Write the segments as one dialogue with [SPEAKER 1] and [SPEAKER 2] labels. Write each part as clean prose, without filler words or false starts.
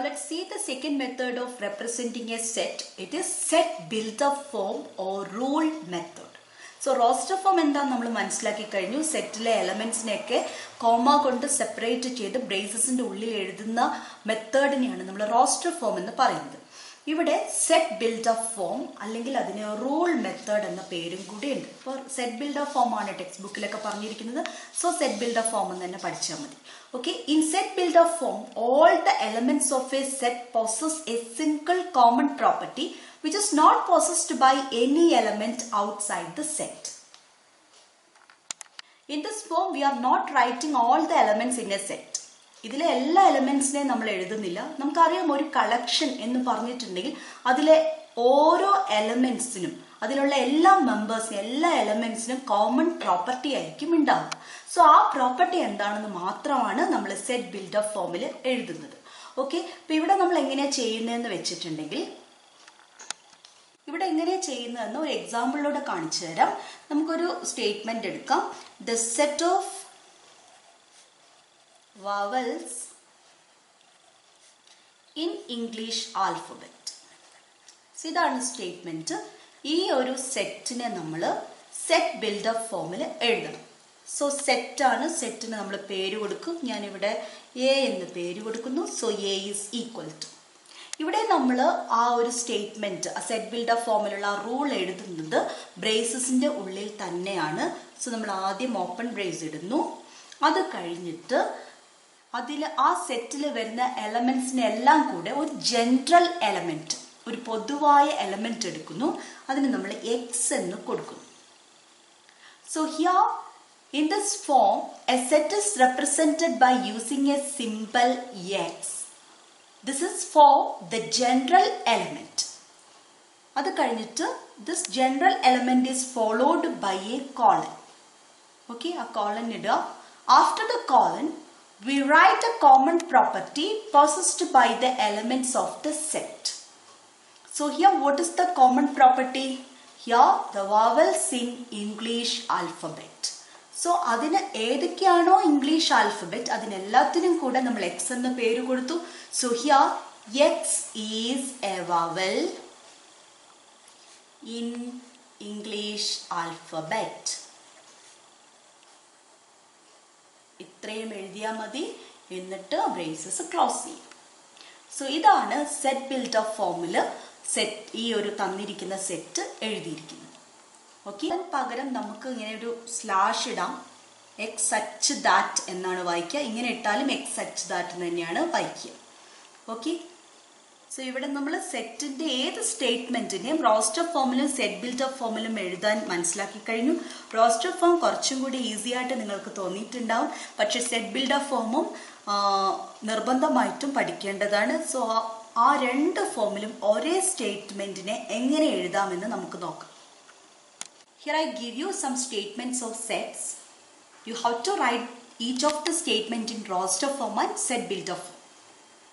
[SPEAKER 1] let's see the second method of representing a set. It is set built-up form or rule method. So roster form എന്താന്ന് നമ്മൾ മനസ്സിലാക്കി കഴിഞ്ഞു. സെറ്റിലെ എലമെന്റ്സിനെയൊക്കെ comma കൊണ്ട് separate ചെയ്ത് ബ്രേസസിന്റെ ഉള്ളിൽ എഴുതുന്ന മെത്തേഡിനെയാണ് നമ്മൾ റോസ്റ്റർ ഫോം എന്ന് പറയുന്നത്. ഇവിടെ സെറ്റ് ബിൽഡ്-അപ്പ് ഫോം അല്ലെങ്കിൽ അതിന് റൂൾ മെത്തേഡ് എന്ന പേരും കൂടി ഉണ്ട്. ഇപ്പോൾ സെറ്റ് ബിൽഡ്-അപ്പ് ഫോം ആണ് ടെക്സ്റ്റ് ബുക്കിലൊക്കെ പറഞ്ഞിരിക്കുന്നത്. സോ സെറ്റ് ബിൽഡ്-അപ്പ് ഫോം എന്ന് തന്നെ പഠിച്ചാൽ മതി. Okay, in set build-up form, all the elements of a set possess a single common property which is not possessed by any element outside the set. In this form, we are not writing all the elements in a set. ഇതിലെ എല്ലാ എലമെന്റ്സിനെയും നമ്മൾ എഴുതുന്നില്ല. നമുക്കറിയാം ഒരു collection എന്ന് പറഞ്ഞിട്ടുണ്ടെങ്കിൽ അതിലെ ഓരോ എലമെന്റ്സിനും അതിലുള്ള എല്ലാ മെമ്പേഴ്സിനും എല്ലാ എലമെന്റ്സിനും കോമൺ പ്രോപ്പർട്ടി ആയിരിക്കും ഉണ്ടാവുക. സോ ആ പ്രോപ്പർട്ടി എന്താണെന്ന് മാത്രമാണ് നമ്മൾ സെറ്റ് ബിൽഡ്-അപ്പ് ഫോമിൽ എഴുതുന്നത്. ഓക്കെ, അപ്പൊ ഇവിടെ നമ്മൾ എങ്ങനെയാ ചെയ്യുന്നതെന്ന് വെച്ചിട്ടുണ്ടെങ്കിൽ ഇവിടെ എങ്ങനെയാ ചെയ്യുന്നതെന്ന് ഒരു എക്സാമ്പിളിലൂടെ കാണിച്ചു തരാം. നമുക്കൊരു സ്റ്റേറ്റ്മെന്റ് എടുക്കാം. The set of vowels in English alphabet. ഇതാണ് സ്റ്റേറ്റ്മെന്റ്. ഈ ഒരു സെറ്റിനെ നമ്മൾ സെറ്റ് ബിൽഡ്-അപ്പ് ഫോമിൽ എഴുതണം. സോ സെറ്റാണ്, സെറ്റിന് നമ്മൾ പേര് കൊടുക്കും. ഞാനിവിടെ എ എന്ന് പേര് കൊടുക്കുന്നു. So A is equal to. ഇവിടെ നമ്മൾ ആ ഒരു സ്റ്റേറ്റ്മെന്റ് സെറ്റ് ബിൽഡ്-അപ്പ് ഫോമിലുള്ള റൂൾ എഴുതുന്നത് ബ്രേസസിന്റെ ഉള്ളിൽ തന്നെയാണ്. സോ നമ്മൾ ആദ്യം ഓപ്പൺ ബ്രേസ് ഇടുന്നു. അത് കഴിഞ്ഞിട്ട് അതിൽ ആ സെറ്റിൽ വരുന്ന എലമെന്റ്സിനെ എല്ലാം കൂടെ ഒരു ജനറൽ എലമെന്റ്, ഒരു പൊതുവായ എലമെന്റ് എടുക്കുന്നു. അതിന് നമ്മൾ എക്സ് എന്ന് കൊടുക്കുന്നു. So here in this form a set is represented by using a symbol X. This is for the general element. അത് കഴിഞ്ഞിട്ട് this general element is followed by a colon. Okay, ആ colon ഇടുക. After the colon we write a common property possessed by the elements of the set. So here what is the common property? Here the vowels in English alphabet. So adine edikkaano English alphabet adinellathinem kuda nammal x enna peru koduthu. So here x is a vowel in English alphabet. ഇത്രയും എഴുതിയാൽ മതി. എന്നിട്ട് braces close ചെയ്യും. So ഇതാണ് set build-up ഫോമിൽ set ഈ ഒരു തന്നിരിക്കുന്ന സെറ്റ് എഴുതിയിരിക്കുന്നത്. ഓക്കെ, പകരം നമുക്ക് ഇങ്ങനെ ഒരു സ്ലാഷ് ഇടാം. എക്സ് സച്ച് ദാറ്റ് എന്നാണ് വായിക്കുക. ഇങ്ങനെ ഇട്ടാലും എക്സ് സച്ച് ദാറ്റ് തന്നെയാണ് വായിക്കുക. ഓക്കെ, സോ ഇവിടെ നമ്മൾ സെറ്റിന്റെ ഏത് സ്റ്റേറ്റ്മെന്റിനെയും റോസ്റ്റർ ഫോമിലും സെറ്റ് ബിൽഡ്-അപ്പ് ഫോമിലും എഴുതാൻ മനസ്സിലാക്കി കഴിഞ്ഞു. റോസ്റ്റർ ഫോം കുറച്ചും കൂടി ഈസി ആയിട്ട് നിങ്ങൾക്ക് തോന്നിയിട്ടുണ്ടാവും. പക്ഷെ സെറ്റ് ബിൽഡ്-അപ്പ് ഫോമും നിർബന്ധമായിട്ടും പഠിക്കേണ്ടതാണ്. സോ ആ രണ്ട് ഫോമിലും ഒരേ സ്റ്റേറ്റ്മെന്റിനെ എങ്ങനെ എഴുതാമെന്ന് നമുക്ക് നോക്കാം. Here I give you some statements of sets. You have to write each of the statement in roster form and set builder form.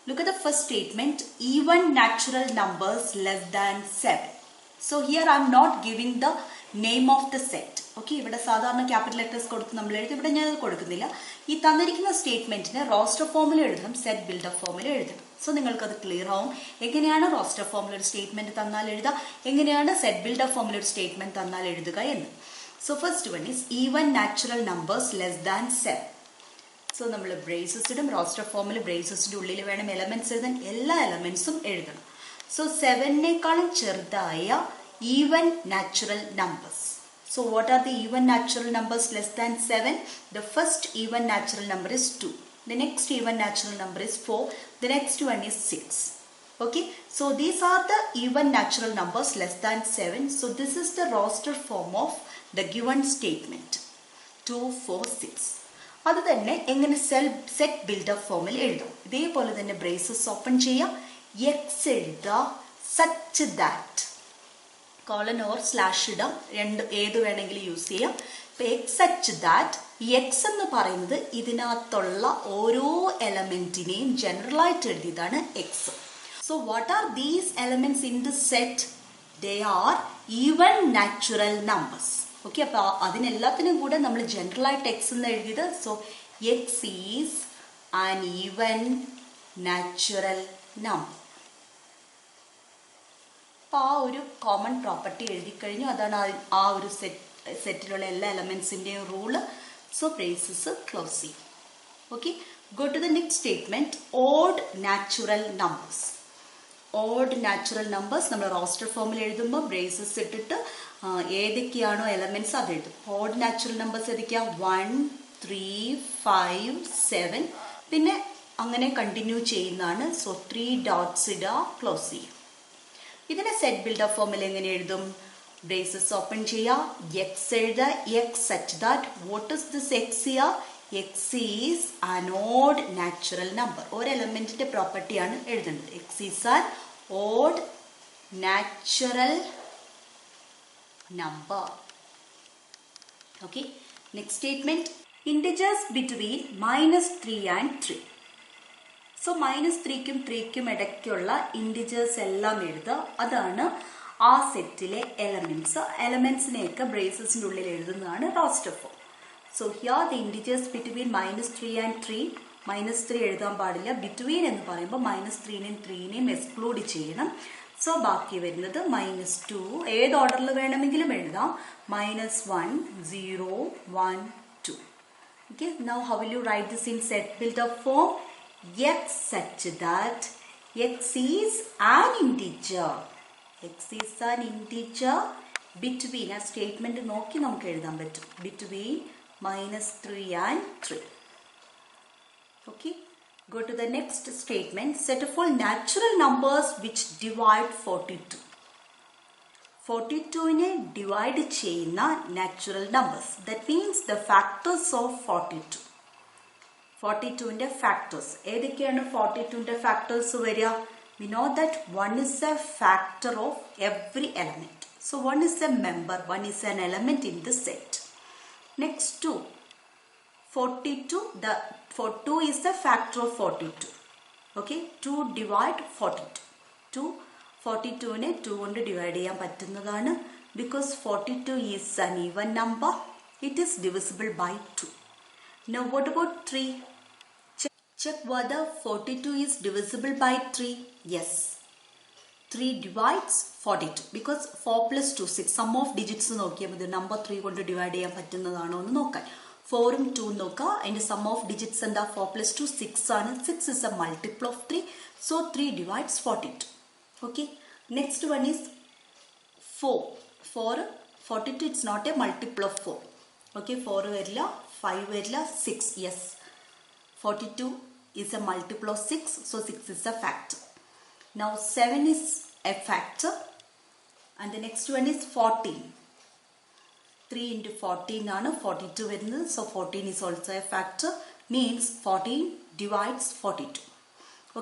[SPEAKER 1] Look at the first statement, even natural numbers less than 7. So here I am not giving the name of the set. Okay, ഇവിടെ സാധാരണ capital letters കൊടുത്ത് നമ്മൾ എഴുതി. ഇവിടെ ഞാൻ അത് കൊടുക്കുന്നില്ല. ഈ തന്നിരിക്കുന്ന സ്റ്റേറ്റ്മെന്റിനെ റോസ്റ്റർ ഫോമിൽ എഴുതണം, സെറ്റ് ബിൽഡ്-അപ്പ് ഫോമിൽ എഴുതണം. സോ നിങ്ങൾക്കത് ക്ലിയർ ആവും എങ്ങനെയാണ് റോസ്റ്റർ ഫോമിൽ ഒരു സ്റ്റേറ്റ്മെന്റ് തന്നാൽ എഴുതുക, എങ്ങനെയാണ് സെറ്റ് ബിൽഡ്-അപ്പ് ഫോമിൽ ഒരു സ്റ്റേറ്റ്മെന്റ് തന്നാൽ എഴുതുക എന്ന്. So first one is even natural numbers less than 7. So നമ്മൾ ബ്രേസസ് ഇടും. റോസ്റ്റർ ഫോമിൽ ബ്രേസസിന്റെ ഉള്ളിൽ വേണം എലമെന്റ്സ് എഴുതാൻ. എല്ലാ എലമെന്റ്സും എഴുതണം. സോ 7നേക്കാളും ചെറുതായ even natural numbers. So what are the even natural numbers less than 7? The first even natural number is 2. The next even natural number is 4. The next one is 6. Okay, so these are the even natural numbers less than 7. So this is the roster form of the given statement 2, 4, 6. അത് തന്നെ എങ്ങനെ set build-up ഫോമിൽ എഴുതും. ഇതേപോലെ തന്നെ braces open ചെയ്യാം. X എഴുതുക, such that, colon or slash ഇടാം. രണ്ട് ഏത് വേണമെങ്കിലും യൂസ് ചെയ്യാം. ഇപ്പൊ എക്സ് സച്ച് ദാറ്റ്, എക്സ് എന്ന് പറയുന്നത് ഇതിനകത്തുള്ള ഓരോ എലമെന്റിനെയും ജനറൽ ആയിട്ട് എഴുതിയതാണ് X. So what are these elements in the set? They are even natural numbers. Okay, അപ്പൊ അതിനെല്ലാത്തിനും കൂടെ നമ്മൾ ജനറൽ ആയിട്ട് എക്സ് എന്ന് എഴുതിയത്. So X is an even natural number. അപ്പോൾ ആ ഒരു കോമൺ പ്രോപ്പർട്ടി എഴുതി കഴിഞ്ഞു. അതാണ് ആ ഒരു സെറ്റിലുള്ള എല്ലാ എലമെന്റ്സിന്റെയും റൂള്. സോ ബ്രേസസ് ക്ലോസ് ചെയ്യും. Okay, go to the next statement. Odd natural numbers. Odd natural numbers നമ്മൾ റോസ്റ്റർ ഫോമിൽ എഴുതുമ്പോൾ ബ്രേസസ് ഇട്ടിട്ട് ഏതൊക്കെയാണോ എലമെന്റ്സ് അത് എഴുതും. ഓഡ് നാച്ചുറൽ നമ്പേഴ്സ് ഏതൊക്കെയാ? 1, 3, 5, 7. പിന്നെ അങ്ങനെ കണ്ടിന്യൂ ചെയ്യുന്നതാണ്. സോ 3 dots ഇടുക, ക്ലോസ് ചെയ്യും. ഇതിനെ സെറ്റ് ബിൽഡപ്പ് ഫോമിൽ എങ്ങനെ എഴുതും? ബ്രേസസ് ഓപ്പൺ ചെയ്യുക, എക്സ് എഴുതുക, X such that what is this X here? X is an odd natural number. ഒരു എലമെന്റിന്റെ പ്രോപ്പർട്ടിയാണ് എഴുതേണ്ടത്. X is an odd natural number. Okay, next statement. Integers between -3 and 3. So -3ക്കും 3ക്കും ഇടയ്ക്കുള്ള integers എല്ലാം എഴുതുക. അതാണ് ആ സെറ്റിലെ എലമെന്റ്സ്. എലമെന്റ്സിനെയൊക്കെ ബ്രേസസിന്റെ ഉള്ളിൽ എഴുതുന്നതാണ് roster form. So here the integers between -3 and 3. -3 എഴുതാൻ പാടില്ല. ബിറ്റ്വീൻ എന്ന് പറയുമ്പോൾ -3നെയും 3നെയും എക്സ്ക്ലൂഡ് ചെയ്യണം. സോ ബാക്കി വരുന്നത് -2. ഏത് ഓർഡറിൽ വേണമെങ്കിലും എഴുതാം. -1, 0, 1, 2. Okay, now how will you write this in set built-up form? X such that x is an integer. X is an integer between, a statement നോക്കി നമുക്ക് എഴുതാൻ പറ്റും, between -3 and 3. Okay, go to the next statement. Set of all natural numbers which divide 42. 42നെ divide ചെയ്യുന്ന natural numbers. That means the factors of 42. 42ന്റെ factors ഏതൊക്കെയാണ്? 42ന്റെ factors വരിക. We know that 1 is a factor of every element. So 1 is a member, 1 is an element in the set. Next 2. 42, 2 is the factor of 42. Okay, 2 divide 42. 2 42നെ 2 കൊണ്ട് divide ചെയ്യാൻ പറ്റുന്നതാണ്. Because 42 is an even number, it is divisible by 2. Now what about 3? Check whether 42 is divisible by 3. Yes. 3 divides 42 because 4 plus 2, 6. Sum of digits നോക്കിയാൽ മതി. Number 3 കൊണ്ട് divide ചെയ്യാൻ പറ്റുന്നതാണോ എന്ന് നോക്കാൻ. 4ഉം 2ഉം നോക്കുക. അതിന്റെ സം ഓഫ് ഡിജിറ്റ്സ് എന്താ? 4 plus 2, 6 ആണ്. 6 is a multiple of 3. So 3 divides 42. Okay. Next one is 4. 42 it's not a multiple of 4. Okay. 4 വരില്ല, 5 വരില്ല, 6. Yes. 42 is a multiple of 6. So 6 is a factor. Now 7 is a factor. And the next one is 14. 3 into 14 ആണ് 42 വരുന്നത്. So 14 is also a factor. Means 14 divides 42.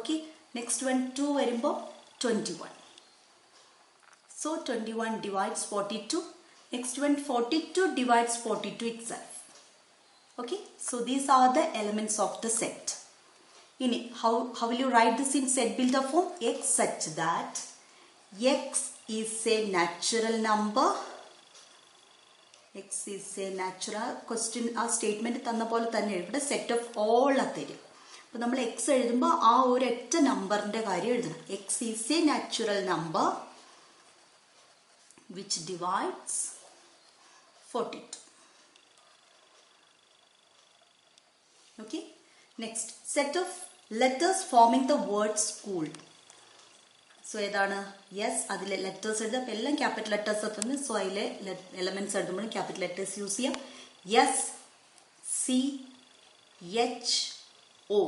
[SPEAKER 1] Okay. Next one 2 വരുമ്പോൾ 21. So 21 divides 42. Next one 42 divides 42 itself. Okay. So these are the elements of the set. How will you write this in set builder form? X such that x is a natural number. X is a natural question. ആ statement തന്ന പോലെ തന്നെ ഇവിടെ set of all തരും. അപ്പോൾ നമ്മൾ x എഴുതുമ്പോൾ ആ ഒരൊറ്റ നമ്പറിന്റെ കാര്യം എഴുതണം. x is a natural number which divides 42. Okay. Next, set of letters forming the word school. So ഏതാണ്? യെസ്, അതിലെ ലെറ്റേഴ്സ് എഴുതുക. അപ്പോൾ എല്ലാം ക്യാപിറ്റൽ ലെറ്റേഴ്സ് എത്തുന്നു. സോ അതിലെ എലമെന്റ്സ് എഴുതുമ്പോൾ ക്യാപിറ്റൽ ലെറ്റേഴ്സ് യൂസ് ചെയ്യാം. S, C, H, O.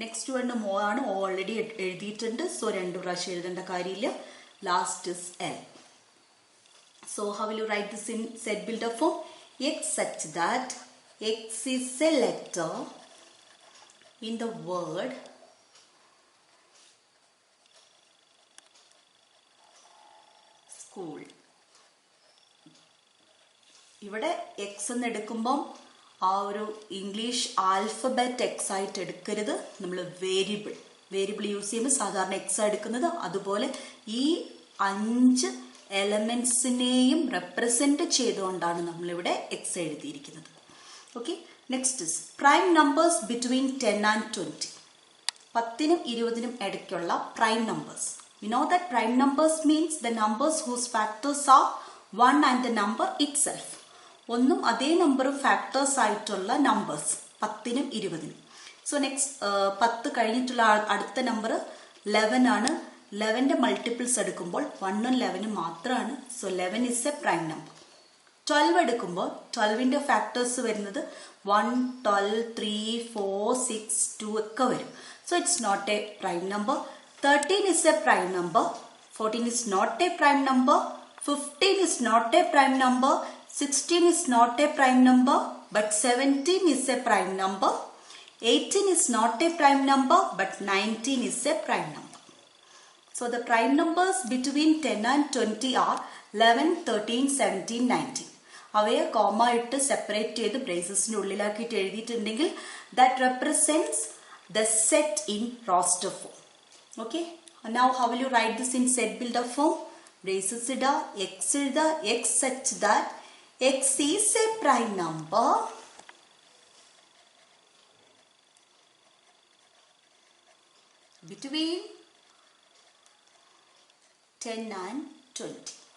[SPEAKER 1] Next one മോ ആണ്. ഒ ഓൾറെഡി എഴുതിയിട്ടുണ്ട്. സോ 2 പ്രാവശ്യം എഴുതേണ്ട കാര്യമില്ല. Last is L. So how will you write this in set builder form? X such that x is a letter in the word school. ഇവിടെ x എന്ന് എടുക്കുമ്പോൾ ആ ഒരു ഇംഗ്ലീഷ് ആൽഫബറ്റ് എക്സ് ആയിട്ട് എടുക്കരുത്. നമ്മൾ വേരിയബിൾ യൂസ് ചെയ്യുമ്പോൾ സാധാരണ എക്സ് എടുക്കുന്നത്. അതുപോലെ ഈ 5 എലമെന്റ്സിനെയും റെപ്രസെന്റ് ചെയ്തുകൊണ്ടാണ് നമ്മളിവിടെ എക്സ് എഴുതിയിരിക്കുന്നത്. Okay. Next is prime numbers between 10 and 20. 10നും 20നും ഇടയ്ക്കുള്ള prime numbers. We know that prime numbers means the numbers whose factors are 1 and the number itself. ഒന്നും അതേ നമ്പറും ഫാക്ടേഴ്സ് ആയിട്ടുള്ള നമ്പേഴ്സ് 10നും 20നും. സോ നെക്സ്റ്റ് 10 കഴിഞ്ഞിട്ടുള്ള അടുത്ത നമ്പർ 11 ആണ്. 11ന്റെ മൾട്ടിപ്പിൾസ് എടുക്കുമ്പോൾ 1ഉം 11ഉം മാത്രമാണ്. So 11 is A prime number. 12 എടുക്കുമ്പോൾ 12ന്റെ ഫാക്ടേഴ്സ് വരുന്നത് 1, 12, 3, 4, 6, 2 ഒക്കെ വരും. So it's not a prime number. 13 is a prime number. 14 is not a prime number. 15 is not a prime number. 16 is not a prime number. But 17 is a prime number. 18 is not a prime number. But 19 is a prime number. So the prime numbers between 10 and 20 are 11, 13, 17, 19. അവയെ comma ഇട്ട് separate ചെയ്ത് ബ്രേസസിന്റെ ഉള്ളിലാക്കിയിട്ട് എഴുതിയിട്ടുണ്ടെങ്കിൽ that represents the set in roster form. Okay, now how will you write this in set builder form? Braces ida, x ida, x such that x is a prime number between 10 and 20.